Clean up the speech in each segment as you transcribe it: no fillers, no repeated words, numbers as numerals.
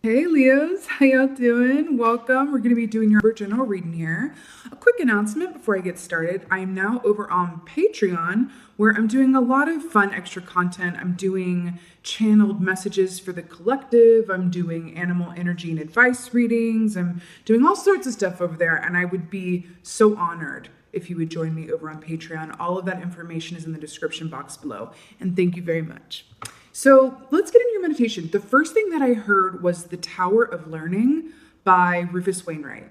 Hey Leos, how y'all doing? Welcome. We're going to be doing your general reading here. A quick announcement before I get started. I am now over on Patreon where I'm doing a lot of fun extra content. I'm doing channeled messages for the collective. I'm doing animal energy and advice readings. I'm doing all sorts of stuff over there, and I would be so honored if you would join me over on Patreon. All of that information is in the description box below, and thank you very much. So let's get into your meditation. The first thing that I heard was The Tower of Learning by Rufus Wainwright.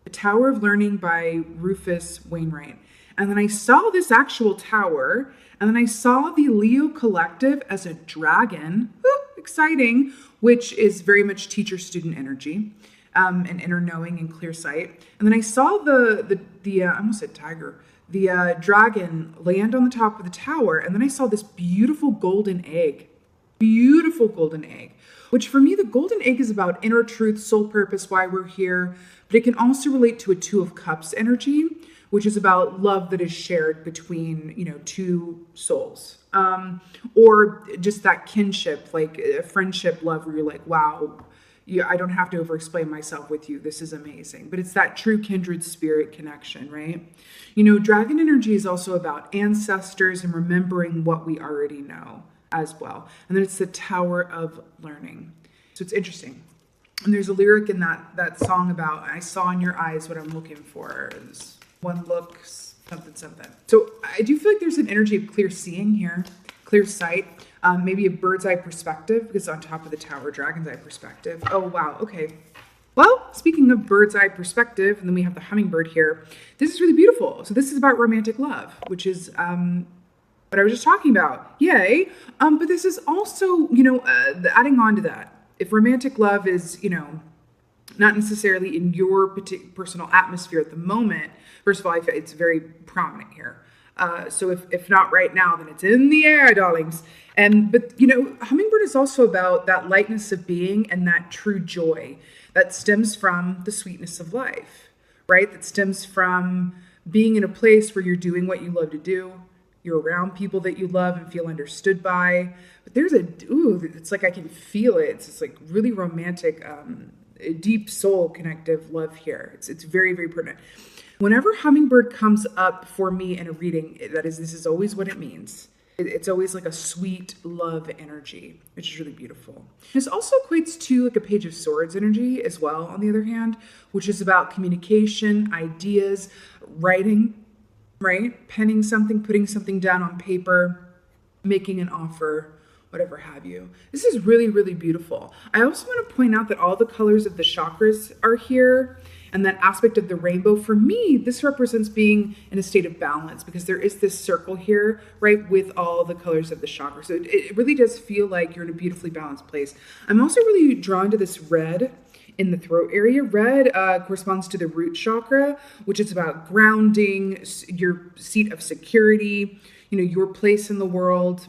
The Tower of Learning by Rufus Wainwright. And then I saw this actual tower, and then I saw the Leo Collective as a dragon. Ooh, exciting, which is very much teacher-student energy, and inner knowing and clear sight. And then I saw the I almost said tiger, the dragon land on the top of the tower, and then I saw this beautiful golden egg. Beautiful golden egg, which for me, the golden egg is about inner truth, soul purpose, why we're here, but it can also relate to a Two of Cups energy, which is about love that is shared between, two souls, or just that kinship, like a friendship love where you're like, wow, I don't have to over-explain myself with you. This is amazing. But it's that true kindred spirit connection, right? Dragon energy is also about ancestors and remembering what we already know as well. And then it's the Tower of Learning. So it's interesting. And there's a lyric in that song about, I saw in your eyes what I'm looking for. Is one look, something. So I do feel like there's an energy of clear seeing here, clear sight, maybe a bird's eye perspective, because on top of the tower, dragon's eye perspective. Oh, wow. Okay. Well, speaking of bird's eye perspective, and then we have the hummingbird here. This is really beautiful. So this is about romantic love, which is, what I was just talking about. Yay. But this is also, adding on to that. If romantic love is, not necessarily in your personal atmosphere at the moment, first of all, it's very prominent here. So if not right now, then it's in the air, darlings. But hummingbird is also about that lightness of being and that true joy that stems from the sweetness of life, right? That stems from being in a place where you're doing what you love to do. You're around people that you love and feel understood by. But there's it's like I can feel it. It's like really romantic, deep soul connective love here. It's very, very pertinent. Whenever hummingbird comes up for me in a reading, this is always what it means. It's always like a sweet love energy, which is really beautiful. This also equates to like a Page of Swords energy as well, on the other hand, which is about communication, ideas, writing, right? Penning something, putting something down on paper, making an offer, whatever have you. This is really, really beautiful. I also want to point out that all the colors of the chakras are here, and that aspect of the rainbow. For me, this represents being in a state of balance, because there is this circle here, right, with all the colors of the chakras. So it really does feel like you're in a beautifully balanced place. I'm also really drawn to this red in the throat area. Red corresponds to the root chakra, which is about grounding, your seat of security, your place in the world,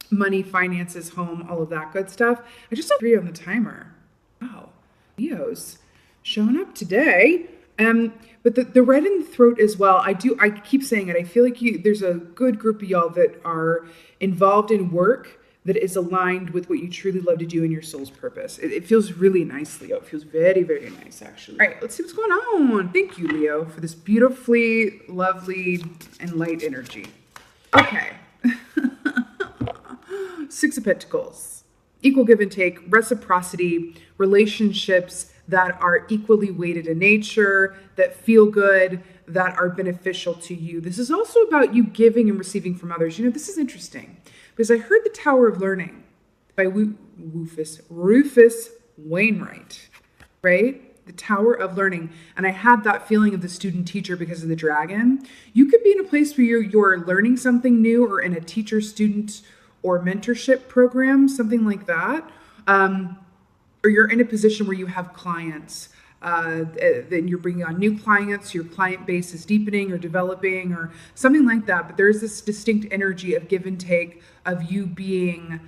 money, finances, home, all of that good stuff. I just saw 3 on the timer. Wow, Leo's showing up today. But the red in the throat as well, I keep saying it, I feel like there's a good group of y'all that are involved in work that is aligned with what you truly love to do in your soul's purpose. It feels really nice, Leo. It feels very, very nice, actually. All right, let's see what's going on. Thank you, Leo, for this beautifully lovely and light energy. Okay. 6 of Pentacles. Equal give and take, reciprocity, relationships that are equally weighted in nature, that feel good, that are beneficial to you. This is also about you giving and receiving from others. This is interesting, because I heard The Tower of Learning by Rufus Wainwright, right? The Tower of Learning. And I had that feeling of the student teacher because of the dragon. You could be in a place where you're learning something new, or in a teacher-student or mentorship program, something like that. Or you're in a position where you have clients, then you're bringing on new clients, your client base is deepening or developing or something like that. But there's this distinct energy of give and take, of you being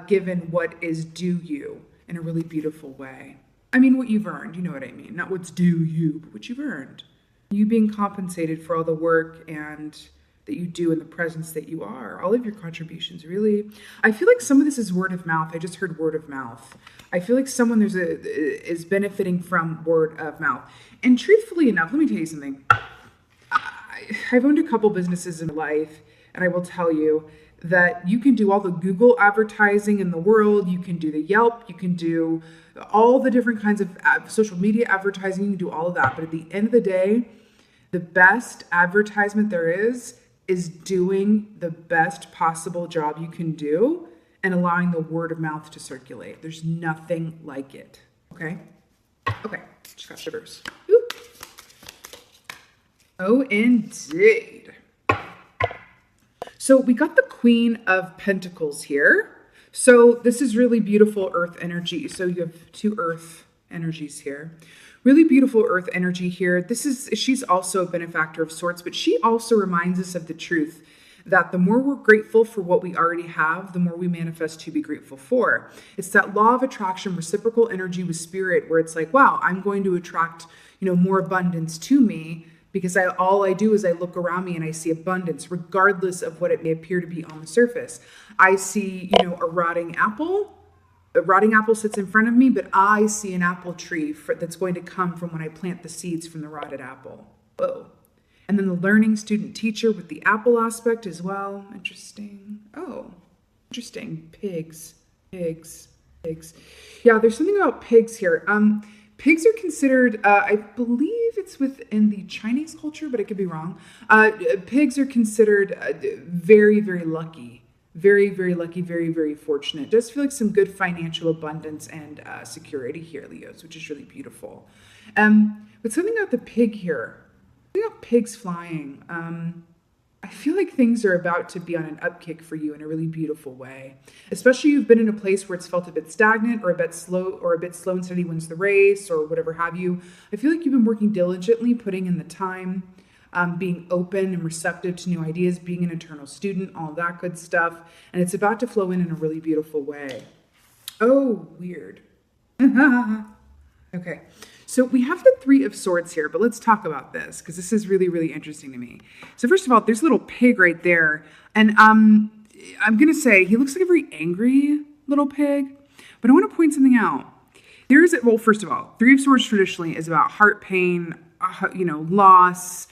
given what is due you in a really beautiful way. I mean, what you've earned, you know what I mean? Not what's due you, but what you've earned. You being compensated for all the work and that you do and the presence that you are, all of your contributions, really. I feel like some of this is word of mouth. I just heard word of mouth. I feel like someone is benefiting from word of mouth. And truthfully enough, let me tell you something. I've owned a couple businesses in my life, and I will tell you that you can do all the Google advertising in the world, you can do the Yelp, you can do all the different kinds of social media advertising, you can do all of that. But at the end of the day, the best advertisement there is doing the best possible job you can do and allowing the word of mouth to circulate. There's nothing like it. Okay? Okay, just got shivers. Ooh. Oh, indeed. So we got the Queen of Pentacles here. So this is really beautiful earth energy. So you have two earth energies here. Really beautiful earth energy here. She's also a benefactor of sorts, but she also reminds us of the truth that the more we're grateful for what we already have, the more we manifest to be grateful for. It's that law of attraction, reciprocal energy with spirit, where it's like, wow, I'm going to attract, more abundance to me because all I do is I look around me and I see abundance, regardless of what it may appear to be on the surface. I see, a rotting apple. A rotting apple sits in front of me, but I see an apple tree that's going to come from when I plant the seeds from the rotted apple. Whoa. And then the learning student teacher with the apple aspect as well. Interesting. Oh, interesting. Pigs. Yeah, there's something about pigs here. Pigs are considered, I believe it's within the Chinese culture, but I could be wrong. Pigs are considered very, very lucky. Very, very lucky, very, very fortunate. Does feel like some good financial abundance and security here, Leos, which is really beautiful. But something about the pig here, something about pigs flying. I feel like things are about to be on an upkick for you in a really beautiful way. Especially you've been in a place where it's felt a bit stagnant or a bit slow and steady wins the race or whatever have you. I feel like you've been working diligently, putting in the time. Being open and receptive to new ideas, being an eternal student, all that good stuff. And it's about to flow in a really beautiful way. Oh, weird. Okay, so we have the Three of Swords here, but let's talk about this because this is really, really interesting to me. So first of all, there's a little pig right there. And I'm going to say he looks like a very angry little pig, but I want to point something out. First of all, Three of Swords traditionally is about heart pain, loss,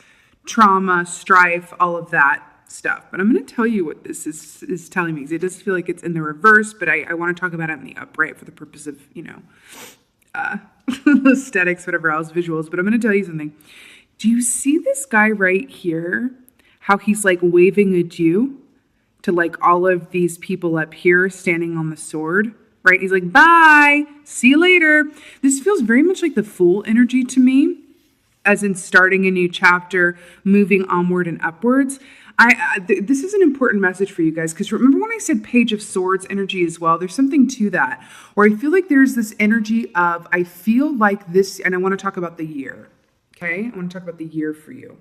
trauma, strife, all of that stuff. But I'm going to tell you what this is telling me because it does feel like it's in the reverse, but I want to talk about it in the upright for the purpose of, aesthetics, whatever else, visuals. But I'm going to tell you something. Do you see this guy right here? How he's like waving adieu to like all of these people up here standing on the sword, right? He's like, bye, see you later. This feels very much like the Fool energy to me. As in starting a new chapter, moving onward and upwards. This is an important message for you guys, because remember when I said Page of Swords energy as well? There's something to that, where I feel like there's this energy of, I feel like this, and I want to talk about the year, okay? I want to talk about the year for you.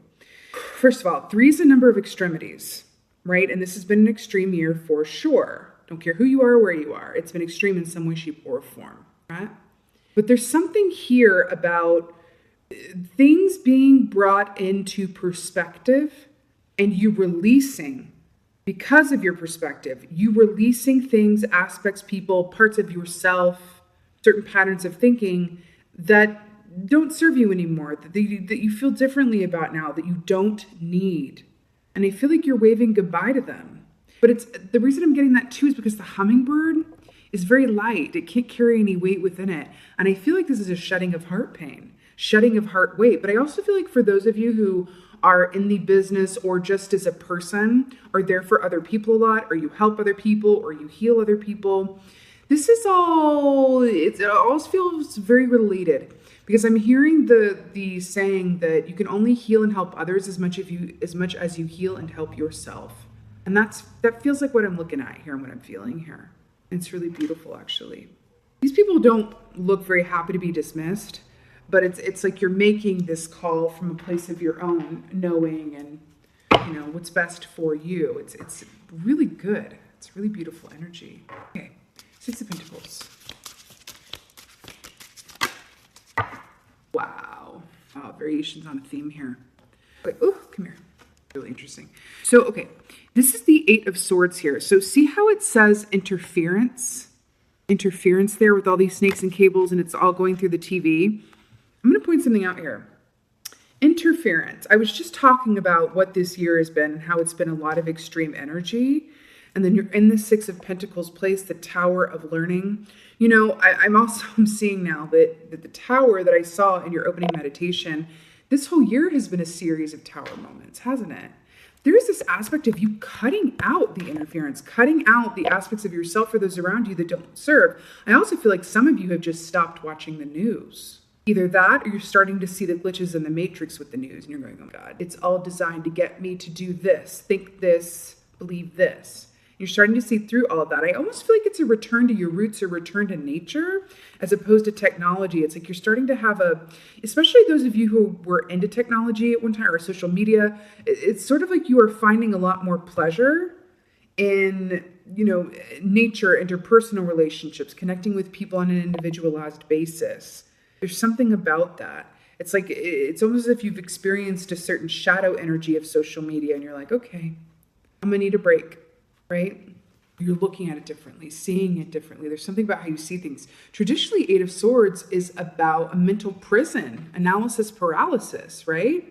First of all, 3 is a number of extremities, right? And this has been an extreme year for sure. Don't care who you are or where you are. It's been extreme in some way, shape, or form, right? But there's something here about things being brought into perspective and you releasing, because of your perspective, you releasing things, aspects, people, parts of yourself, certain patterns of thinking that don't serve you anymore, that you feel differently about now, that you don't need. And I feel like you're waving goodbye to them. But the reason I'm getting that too is because the hummingbird is very light. It can't carry any weight within it. And I feel like this is a shedding of heart pain. Shedding of heart weight. But I also feel like for those of you who are in the business or just as a person are there for other people a lot, or you help other people, or you heal other people, this is all, it all feels very related, because I'm hearing the saying that you can only heal and help others as much as you heal and help yourself. And that feels like what I'm looking at here and what I'm feeling here. It's really beautiful, actually. These people don't look very happy to be dismissed. But it's like you're making this call from a place of your own knowing and, what's best for you. It's really good. It's really beautiful energy. Okay, 6 of Pentacles. Wow. Variations on a theme here. Wait, oh, come here. Really interesting. So, okay, this is the Eight of Swords here. So see how it says interference? Interference there with all these snakes and cables, and it's all going through the TV. I'm going to point something out here. Interference. I was just talking about what this year has been and how it's been a lot of extreme energy. And then you're in the Six of Pentacles place, the Tower of Learning. You know, I'm seeing now that the tower that I saw in your opening meditation, this whole year has been a series of tower moments, hasn't it? There is this aspect of you cutting out the interference, cutting out the aspects of yourself or those around you that don't serve. I also feel like some of you have just stopped watching the news. Either that or you're starting to see the glitches in the matrix with the news and you're going, oh my God, it's all designed to get me to do this, think this, believe this. You're starting to see through all of that. I almost feel like it's a return to your roots, a return to nature, as opposed to technology. It's like you're starting to have especially those of you who were into technology at one time or social media, it's sort of like you are finding a lot more pleasure in, nature, interpersonal relationships, connecting with people on an individualized basis. There's something about that. It's like, it's almost as if you've experienced a certain shadow energy of social media and you're like, okay, I'm gonna need a break. Right? You're looking at it differently, seeing it differently. There's something about how you see things. Traditionally, Eight of Swords is about a mental prison, analysis paralysis, right?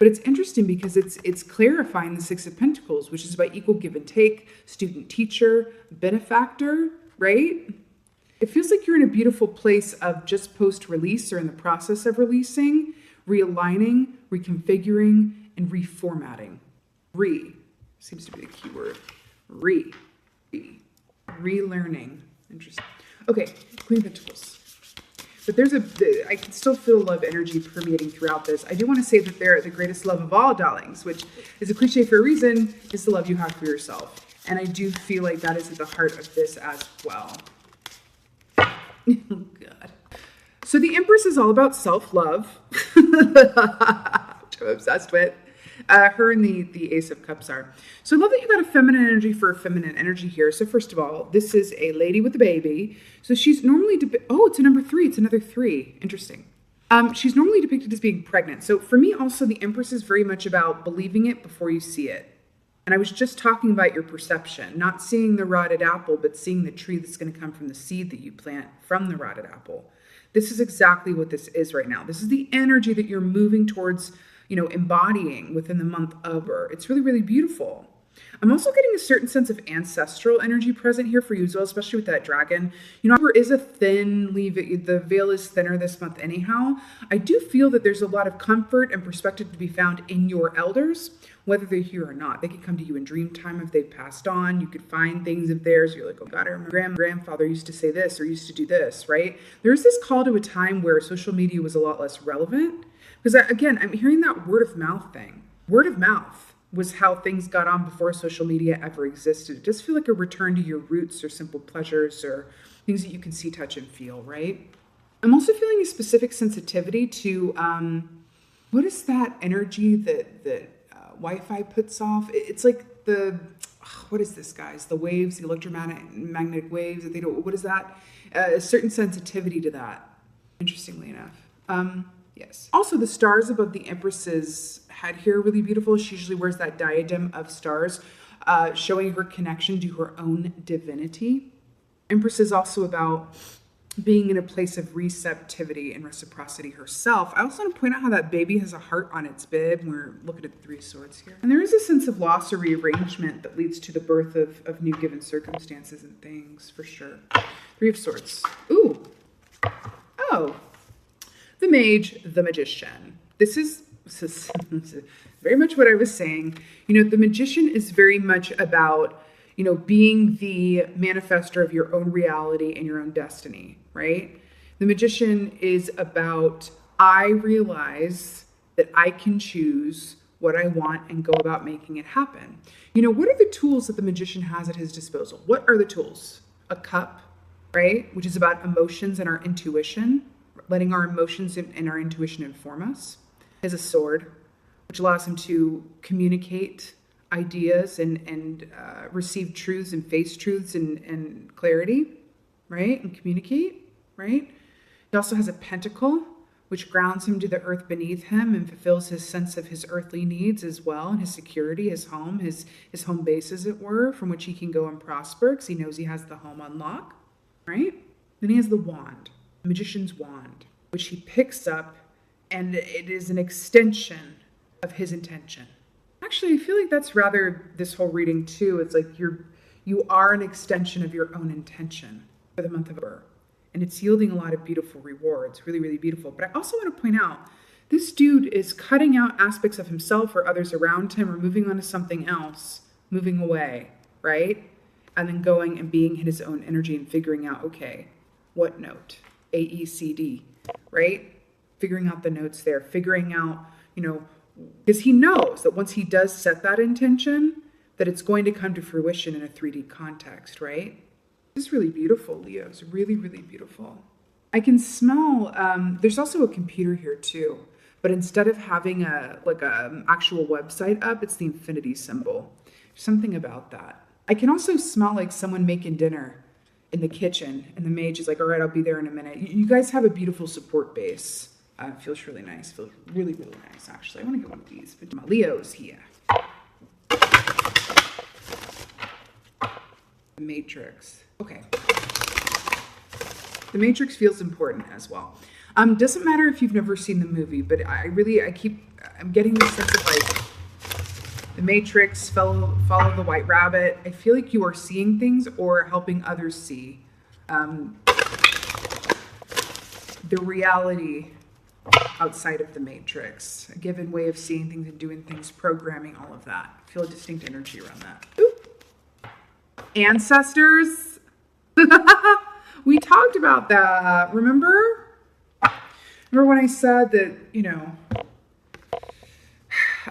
But it's interesting because it's clarifying the Six of Pentacles, which is about equal give and take, student, teacher, benefactor, right? It feels like you're in a beautiful place of just post-release or in the process of releasing, realigning, reconfiguring, and reformatting. Seems to be the key word. Relearning. Interesting. Okay, Queen of Pentacles. But I can still feel love energy permeating throughout this. I do want to say that they're the greatest love of all, darlings, which is a cliche for a reason, is the love you have for yourself. And I do feel like that is at the heart of this as well. Oh, God. So the Empress is all about self-love, which I'm obsessed with. Her and the Ace of Cups are. So I love that you got a feminine energy for a feminine energy here. So first of all, this is a lady with a baby. So she's normally, it's a number 3. It's another 3. Interesting. She's normally depicted as being pregnant. So for me also, the Empress is very much about believing it before you see it. And I was just talking about your perception, not seeing the rotted apple, but seeing the tree that's going to come from the seed that you plant from the rotted apple. This is exactly what this is right now. This is the energy that you're moving towards, embodying within the month of her. It's really, really beautiful. I'm also getting a certain sense of ancestral energy present here for you as well, especially with that dragon. There is a the veil is thinner this month anyhow. I do feel that there's a lot of comfort and perspective to be found in your elders, whether they're here or not. They can come to you in dream time if they've passed on. You could find things of theirs. You're like, oh God, I remember grandfather used to say this or used to do this, right? There's this call to a time where social media was a lot less relevant. Because again, I'm hearing that word of mouth thing. Word of mouth was how things got on before social media ever existed. It does feel like a return to your roots or simple pleasures or things that you can see, touch, and feel, right? I'm also feeling a specific sensitivity to, what is that energy that Wi-Fi puts off? It's like what is this, guys? The waves, the electromagnetic waves, what is that? A certain sensitivity to that, interestingly enough. Yes. Also, the stars above the Empress's head here are really beautiful. She usually wears that diadem of stars, showing her connection to her own divinity. Empress is also about being in a place of receptivity and reciprocity herself. I also want to point out how that baby has a heart on its bib. We're looking at the 3 swords here. And there is a sense of loss or rearrangement that leads to the birth of new given circumstances and things, for sure. 3 of Swords. Ooh. Oh. The Mage, the Magician. This is very much what I was saying. The Magician is very much about, being the manifester of your own reality and your own destiny, right? The Magician is about, I realize that I can choose what I want and go about making it happen. What are the tools that the Magician has at his disposal? What are the tools? A cup, right? Which is about emotions and our intuition. Letting our emotions and our intuition inform us. As a sword, which allows him to communicate ideas and receive truths and face truths and clarity, right? And communicate, right? He also has a pentacle, which grounds him to the earth beneath him and fulfills his sense of his earthly needs as well, and his security, his home, his home base, as it were, from which he can go and prosper because he knows he has the home on lock, right? Then he has the wand, the magician's wand, which he picks up, and it is an extension of his intention. Actually, I feel like that's rather this whole reading too. It's like you are an extension of your own intention for the month of October. And it's yielding a lot of beautiful rewards, really, really beautiful. But I also want to point out, this dude is cutting out aspects of himself or others around him or moving on to something else, moving away, right? And then going and being in his own energy and figuring out, okay, what note? A, E, C, D, right? Figuring out the notes there, figuring out, because he knows that once he does set that intention, that it's going to come to fruition in a 3D context, right? This is really beautiful, Leo. It's really, really beautiful. I can smell, there's also a computer here too, but instead of having a actual website up, it's the infinity symbol. There's something about that. I can also smell like someone making dinner in the kitchen, and the mage is like, all right, I'll be there in a minute. You guys have a beautiful support base. Feels really nice. Feels really, really nice, actually. I want to get one of these. But my Leo's here. The Matrix. Okay. The Matrix feels important as well. Doesn't matter if you've never seen the movie, but I'm getting this sense of like the Matrix, follow the white rabbit. I feel like you are seeing things or helping others see the reality outside of the Matrix, a given way of seeing things and doing things, programming, all of that. I feel a distinct energy around that. Ooh. Ancestors. We talked about that. Remember when I said that,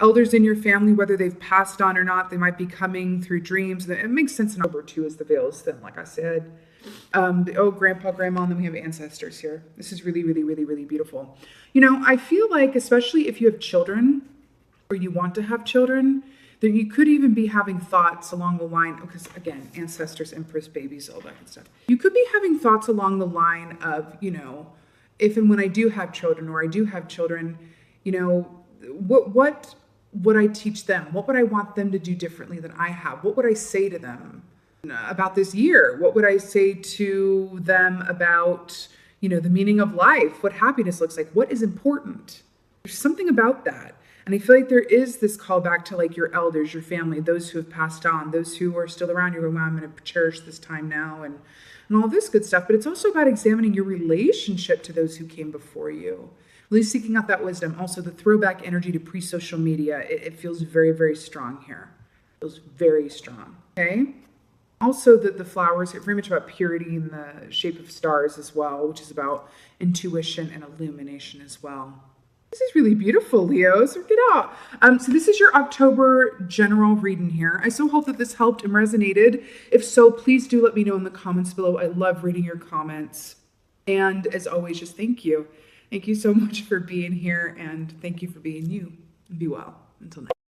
elders in your family, whether they've passed on or not, they might be coming through dreams. It makes sense in October too, as the veil is thin, like I said. Grandpa, grandma, and then we have ancestors here. This is really, really, really, really beautiful. I feel like, especially if you have children or you want to have children, that you could even be having thoughts along the line, because again, ancestors, empress, babies, all that good stuff. You could be having thoughts along the line of, if and when I do have children, or I do have children, what would I teach them? What would I want them to do differently than I have? What would I say to them about this year? What would I say to them about, the meaning of life, what happiness looks like, what is important? There's something about that. And I feel like there is this call back to like your elders, your family, those who have passed on, those who are still around. You're going, wow, I'm going to cherish this time now and all this good stuff. But it's also about examining your relationship to those who came before you. Really seeking out that wisdom. Also, the throwback energy to pre-social media, it feels very, very strong here. It feels very strong, okay? Also, the flowers are very much about purity in the shape of stars as well, which is about intuition and illumination as well. This is really beautiful, Leo. So get out. So this is your October general reading here. I so hope that this helped and resonated. If so, please do let me know in the comments below. I love reading your comments. And as always, just thank you. Thank you so much for being here, and thank you for being you. Be well. Until next time.